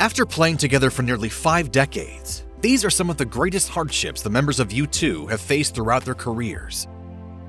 After playing together for nearly 5 decades, these are some of the greatest hardships the members of U2 have faced throughout their careers.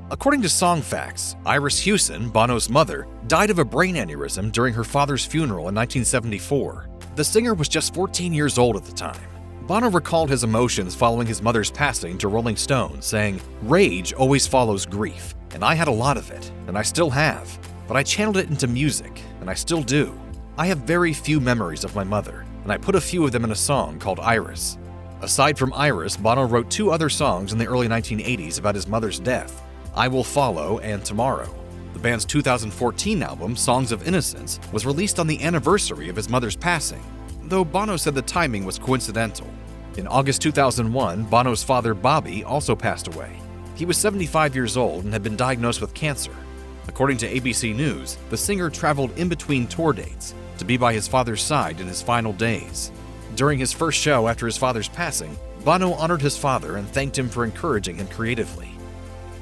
According to Songfacts, Iris Hewson, Bono's mother, died of a brain aneurysm during her father's funeral in 1974. The singer was just 14 years old at the time. Bono recalled his emotions following his mother's passing to Rolling Stone, saying, "Rage always follows grief, and I had a lot of it, and I still have, but I channeled it into music, and I still do. I have very few memories of my mother, and I put a few of them in a song called Iris." Aside from Iris, Bono wrote 2 other songs in the early 1980s about his mother's death, I Will Follow and Tomorrow. The band's 2014 album, Songs of Innocence, was released on the anniversary of his mother's passing, though Bono said the timing was coincidental. In August 2001, Bono's father, Bobby, also passed away. He was 75 years old and had been diagnosed with cancer. According to ABC News, the singer traveled in between tour dates to be by his father's side in his final days. During his first show after his father's passing, Bono honored his father and thanked him for encouraging him creatively.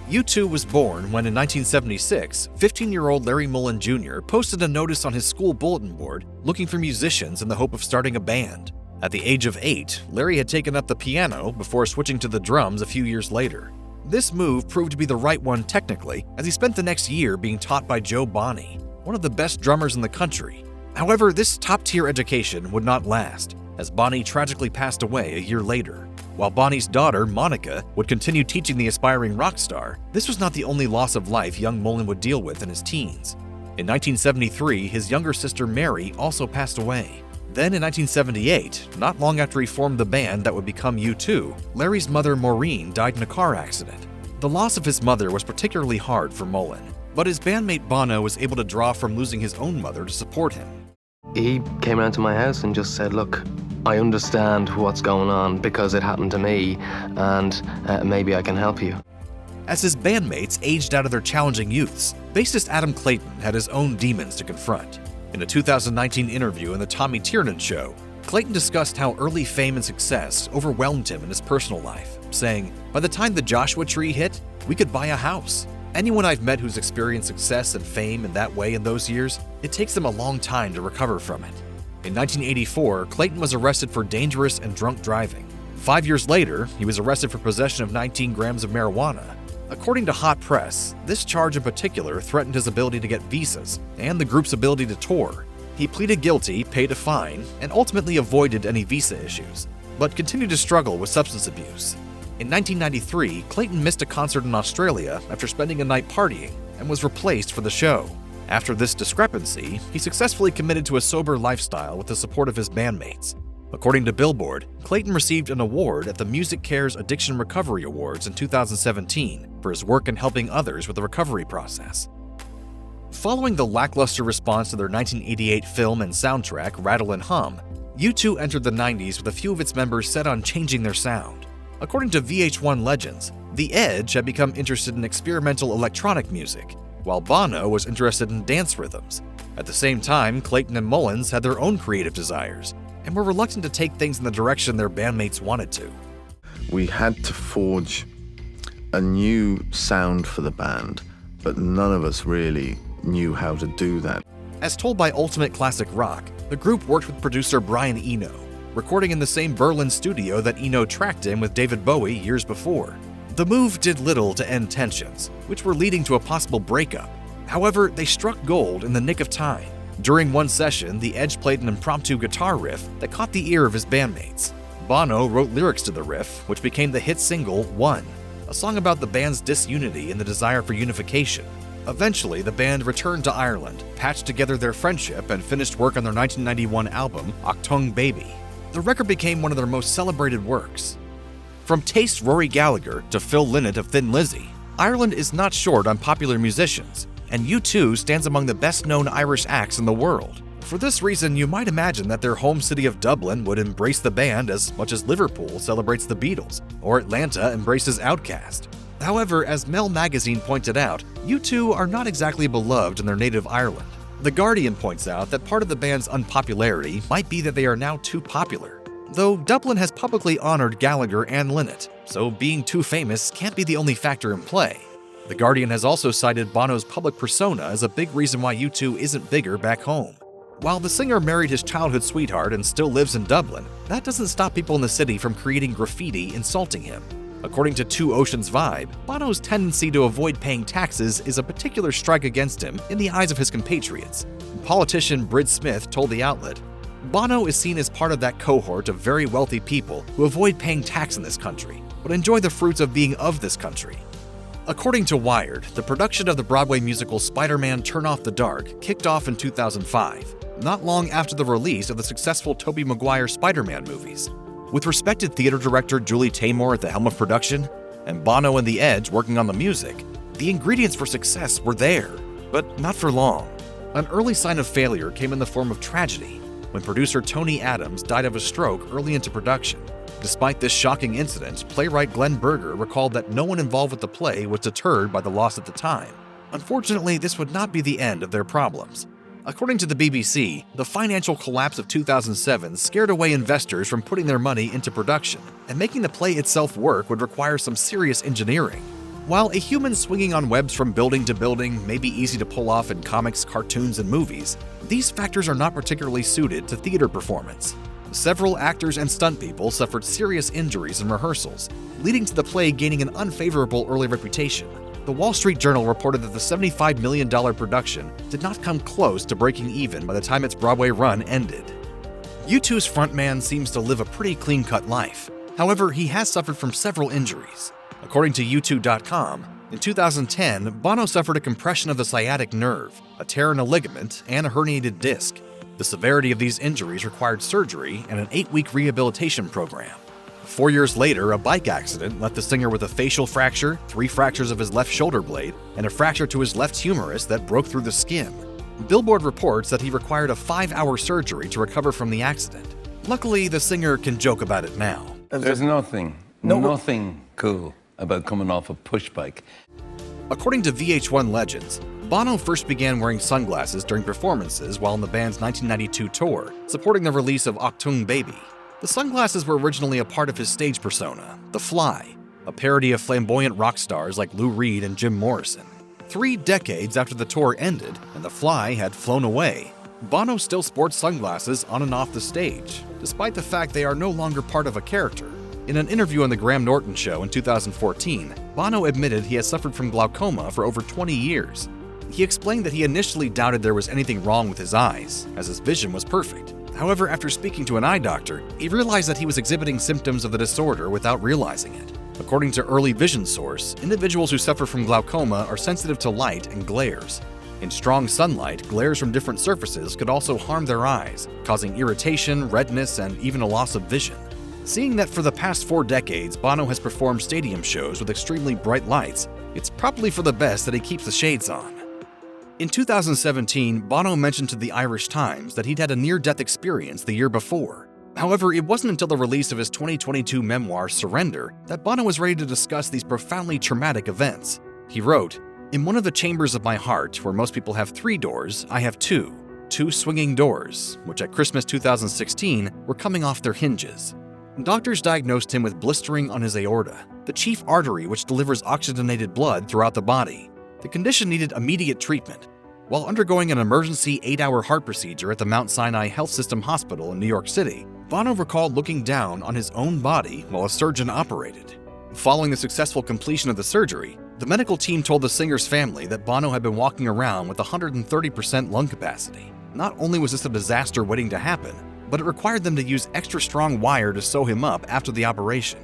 U2 was born when, in 1976, 15-year-old Larry Mullen Jr. posted a notice on his school bulletin board looking for musicians in the hope of starting a band. At the age of 8, Larry had taken up the piano before switching to the drums a few years later. This move proved to be the right one technically, as he spent the next year being taught by Joe Bonnie, one of the best drummers in the country. However, this top-tier education would not last, as Bonnie tragically passed away a year later. While Bonnie's daughter, Monica, would continue teaching the aspiring rock star, this was not the only loss of life young Mullen would deal with in his teens. In 1973, his younger sister Mary also passed away. Then in 1978, not long after he formed the band that would become U2, Larry's mother Maureen died in a car accident. The loss of his mother was particularly hard for Mullen, but his bandmate Bono was able to draw from losing his own mother to support him. He came around to my house and just said, look, I understand what's going on because it happened to me, and maybe I can help you. As his bandmates aged out of their challenging youths, bassist Adam Clayton had his own demons to confront. In a 2019 interview in The Tommy Tiernan Show, Clayton discussed how early fame and success overwhelmed him in his personal life, saying, "By the time the Joshua Tree hit, we could buy a house. Anyone I've met who's experienced success and fame in that way in those years, it takes them a long time to recover from it." In 1984, Clayton was arrested for dangerous and drunk driving. 5 years later, he was arrested for possession of 19 grams of marijuana. According to Hot Press, this charge in particular threatened his ability to get visas and the group's ability to tour. He pleaded guilty, paid a fine, and ultimately avoided any visa issues, but continued to struggle with substance abuse. In 1993, Clayton missed a concert in Australia after spending a night partying and was replaced for the show. After this discrepancy, he successfully committed to a sober lifestyle with the support of his bandmates. According to Billboard, Clayton received an award at the Music Cares Addiction Recovery Awards in 2017 for his work in helping others with the recovery process. Following the lackluster response to their 1988 film and soundtrack, Rattle and Hum, U2 entered the 90s with a few of its members set on changing their sound. According to VH1 Legends, The Edge had become interested in experimental electronic music, while Bono was interested in dance rhythms. At the same time, Clayton and Mullins had their own creative desires, and were reluctant to take things in the direction their bandmates wanted to. We had to forge a new sound for the band, but none of us really knew how to do that. As told by Ultimate Classic Rock, the group worked with producer Brian Eno, recording in the same Berlin studio that Eno tracked in with David Bowie years before. The move did little to end tensions, which were leading to a possible breakup. However, they struck gold in the nick of time. During one session, The Edge played an impromptu guitar riff that caught the ear of his bandmates. Bono wrote lyrics to the riff, which became the hit single One, a song about the band's disunity and the desire for unification. Eventually, the band returned to Ireland, patched together their friendship, and finished work on their 1991 album, Achtung Baby. The record became one of their most celebrated works. From Taste's Rory Gallagher to Phil Lynott of Thin Lizzy, Ireland is not short on popular musicians, and U2 stands among the best-known Irish acts in the world. For this reason, you might imagine that their home city of Dublin would embrace the band as much as Liverpool celebrates the Beatles, or Atlanta embraces Outkast. However, as Mel magazine pointed out, U2 are not exactly beloved in their native Ireland. The Guardian points out that part of the band's unpopularity might be that they are now too popular. Though Dublin has publicly honored Gallagher and Lynott, so being too famous can't be the only factor in play. The Guardian has also cited Bono's public persona as a big reason why U2 isn't bigger back home. While the singer married his childhood sweetheart and still lives in Dublin, that doesn't stop people in the city from creating graffiti insulting him. According to Two Oceans Vibe, Bono's tendency to avoid paying taxes is a particular strike against him in the eyes of his compatriots. Politician Brid Smith told the outlet, "Bono is seen as part of that cohort of very wealthy people who avoid paying tax in this country, but enjoy the fruits of being of this country." According to Wired, the production of the Broadway musical Spider-Man Turn Off the Dark kicked off in 2005, not long after the release of the successful Tobey Maguire Spider-Man movies. With respected theater director Julie Taymor at the helm of production, and Bono and The Edge working on the music, the ingredients for success were there, but not for long. An early sign of failure came in the form of tragedy, when producer Tony Adams died of a stroke early into production. Despite this shocking incident, playwright Glenn Berger recalled that no one involved with the play was deterred by the loss at the time. Unfortunately, this would not be the end of their problems. According to the BBC, the financial collapse of 2007 scared away investors from putting their money into production, and making the play itself work would require some serious engineering. While a human swinging on webs from building to building may be easy to pull off in comics, cartoons, and movies, these factors are not particularly suited to theater performance. Several actors and stunt people suffered serious injuries in rehearsals, leading to the play gaining an unfavorable early reputation. The Wall Street Journal reported that the $75 million production did not come close to breaking even by the time its Broadway run ended. U2's frontman seems to live a pretty clean-cut life. However, he has suffered from several injuries. According to U2.com, in 2010, Bono suffered a compression of the sciatic nerve, a tear in a ligament, and a herniated disc. The severity of these injuries required surgery and an 8-week rehabilitation program. 4 years later, a bike accident left the singer with a facial fracture, 3 fractures of his left shoulder blade, and a fracture to his left humerus that broke through the skin. Billboard reports that he required a 5-hour surgery to recover from the accident. Luckily, the singer can joke about it now. There's nothing cool about coming off a push bike. According to VH1 Legends, Bono first began wearing sunglasses during performances while on the band's 1992 tour, supporting the release of Achtung Baby. The sunglasses were originally a part of his stage persona, The Fly, a parody of flamboyant rock stars like Lou Reed and Jim Morrison. 3 decades after the tour ended and The Fly had flown away, Bono still sports sunglasses on and off the stage, despite the fact they are no longer part of a character. In an interview on The Graham Norton Show in 2014, Bono admitted he has suffered from glaucoma for over 20 years. He explained that he initially doubted there was anything wrong with his eyes, as his vision was perfect. However, after speaking to an eye doctor, he realized that he was exhibiting symptoms of the disorder without realizing it. According to Early Vision Source, individuals who suffer from glaucoma are sensitive to light and glares. In strong sunlight, glares from different surfaces could also harm their eyes, causing irritation, redness, and even a loss of vision. Seeing that for the past 4 decades, Bono has performed stadium shows with extremely bright lights, it's probably for the best that he keeps the shades on. In 2017, Bono mentioned to the Irish Times that he'd had a near-death experience the year before. However, it wasn't until the release of his 2022 memoir, Surrender, that Bono was ready to discuss these profoundly traumatic events. He wrote, "In one of the chambers of my heart, where most people have 3 doors, I have 2 swinging doors, which at Christmas 2016 were coming off their hinges. Doctors diagnosed him with blistering on his aorta, the chief artery which delivers oxygenated blood throughout the body. The condition needed immediate treatment. While undergoing an emergency 8-hour heart procedure at the Mount Sinai Health System Hospital in New York City, Bono recalled looking down on his own body while a surgeon operated. Following the successful completion of the surgery, the medical team told the singer's family that Bono had been walking around with 130% lung capacity. Not only was this a disaster waiting to happen, but it required them to use extra strong wire to sew him up after the operation."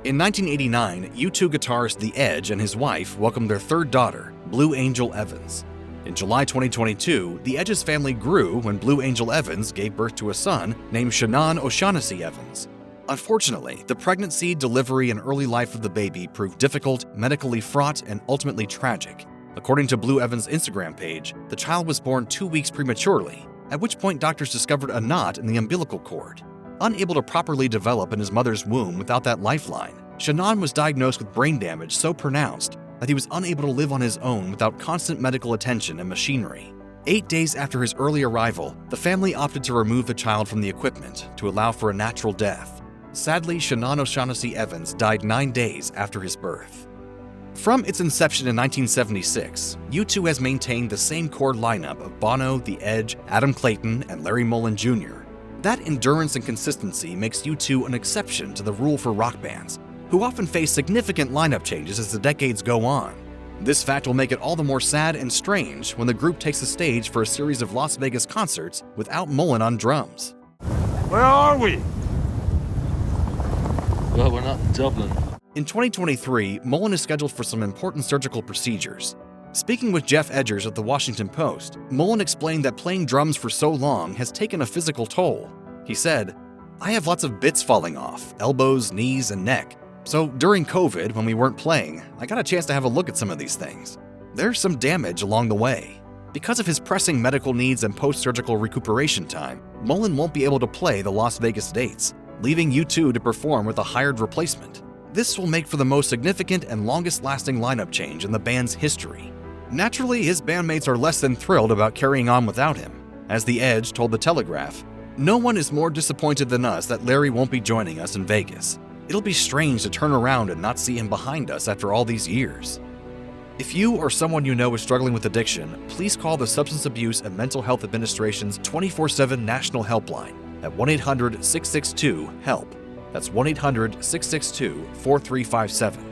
In 1989, U2 guitarist The Edge and his wife welcomed their 3rd daughter, Blue Angel Evans. In July 2022, The Edge's family grew when Blue Angel Evans gave birth to a son named Shannon O'Shaughnessy Evans. Unfortunately, the pregnancy, delivery, and early life of the baby proved difficult, medically fraught, and ultimately tragic. According to Blue Evans' Instagram page, the child was born 2 weeks prematurely, at which point doctors discovered a knot in the umbilical cord. Unable to properly develop in his mother's womb without that lifeline, Shannon was diagnosed with brain damage so pronounced that he was unable to live on his own without constant medical attention and machinery. 8 days after his early arrival, the family opted to remove the child from the equipment to allow for a natural death. Sadly, Shannon O'Shaughnessy Evans died 9 days after his birth. From its inception in 1976, U2 has maintained the same core lineup of Bono, The Edge, Adam Clayton, and Larry Mullen Jr. That endurance and consistency makes U2 an exception to the rule for rock bands, who often face significant lineup changes as the decades go on. This fact will make it all the more sad and strange when the group takes the stage for a series of Las Vegas concerts without Mullen on drums. Where are we? Well, we're not in Dublin. In 2023, Mullen is scheduled for some important surgical procedures. Speaking with Jeff Edgers of the Washington Post, Mullen explained that playing drums for so long has taken a physical toll. He said, "I have lots of bits falling off, elbows, knees, and neck. So during COVID, when we weren't playing, I got a chance to have a look at some of these things. There's some damage along the way." Because of his pressing medical needs and post-surgical recuperation time, Mullen won't be able to play the Las Vegas dates, leaving U2 to perform with a hired replacement. This will make for the most significant and longest-lasting lineup change in the band's history. Naturally, his bandmates are less than thrilled about carrying on without him. As The Edge told The Telegraph, "No one is more disappointed than us that Larry won't be joining us in Vegas. It'll be strange to turn around and not see him behind us after all these years." If you or someone you know is struggling with addiction, please call the Substance Abuse and Mental Health Administration's 24/7 national helpline at 1-800-662-HELP. That's 1-800-662-4357.